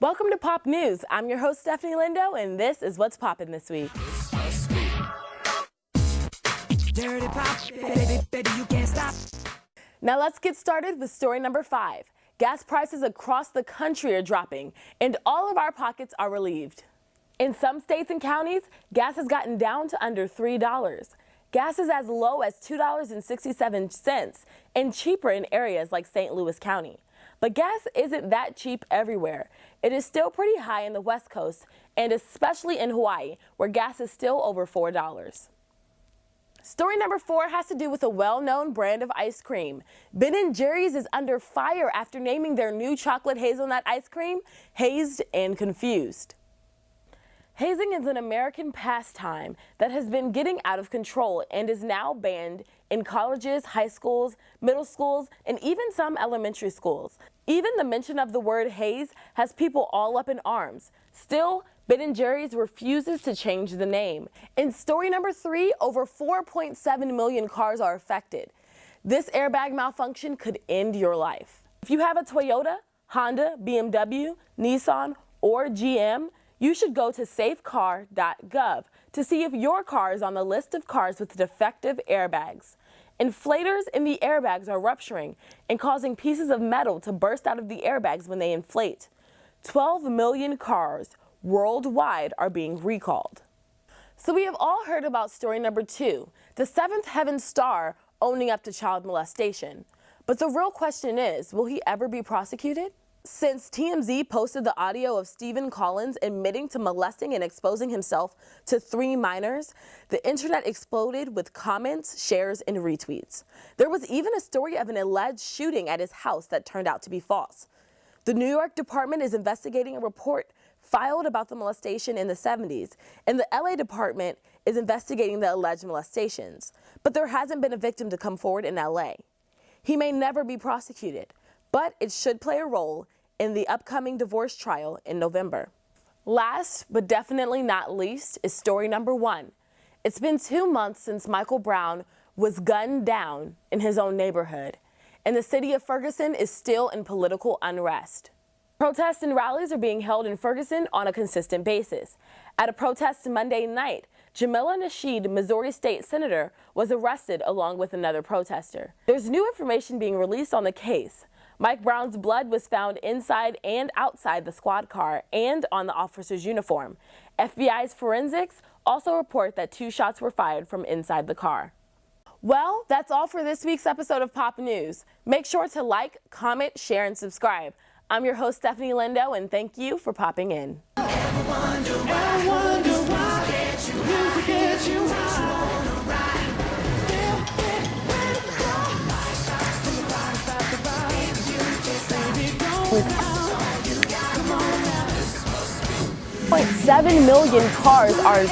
Welcome to Pop News. I'm your host, Stephanie Lindo, and this is what's poppin' this week. Dirty pop, baby, you can't stop. Now let's get started with story number 5. Gas prices across the country are dropping, and all of our pockets are relieved. In some states and counties, gas has gotten down to under $3. Gas is as low as $2.67 and cheaper in areas like St. Louis County. But gas isn't that cheap everywhere. It is still pretty high in the West Coast, and especially in Hawaii, where gas is still over $4. Story number 4 has to do with a well-known brand of ice cream. Ben & Jerry's is under fire after naming their new chocolate hazelnut ice cream Hazed and Confused. Hazing is an American pastime that has been getting out of control and is now banned in colleges, high schools, middle schools, and even some elementary schools. Even the mention of the word haze has people all up in arms. Still, Ben & Jerry's refuses to change the name. In story number 3, over 4.7 million cars are affected. This airbag malfunction could end your life. If you have a Toyota, Honda, BMW, Nissan, or GM, you should go to SafeCar.Gov to see if your car is on the list of cars with defective airbags. Inflators in the airbags are rupturing and causing pieces of metal to burst out of the airbags when they inflate. 12 million cars worldwide are being recalled. So we have all heard about story number 2, the Seventh Heaven star owning up to child molestation. But the real question is, will he ever be prosecuted? Since TMZ posted the audio of Stephen Collins admitting to molesting and exposing himself to 3 minors, the internet exploded with comments, shares, and retweets. There was even a story of an alleged shooting at his house that turned out to be false. The New York department is investigating a report filed about the molestation in the 70s, and the LA department is investigating the alleged molestations. But there hasn't been a victim to come forward in LA. He may never be prosecuted, but it should play a role in the upcoming divorce trial in November. Last, but definitely not least, is story number 1. It's been 2 months since Michel Brown was gunned down in his own neighborhood, and the city of Ferguson is still in political unrest. Protests and rallies are being held in Ferguson on a consistent basis. At a protest Monday night, Jamila Nasheed, Missouri State Senator, was arrested along with another protester. There's new information being released on the case. Mike Brown's blood was found inside and outside the squad car and on the officer's uniform. FBI's forensics also report that 2 shots were fired from inside the car. Well, that's all for this week's episode of Pop News. Make sure to like, comment, share, and subscribe. I'm your host, Stephanie Lindo, and thank you for popping in. With 0.7 million cars are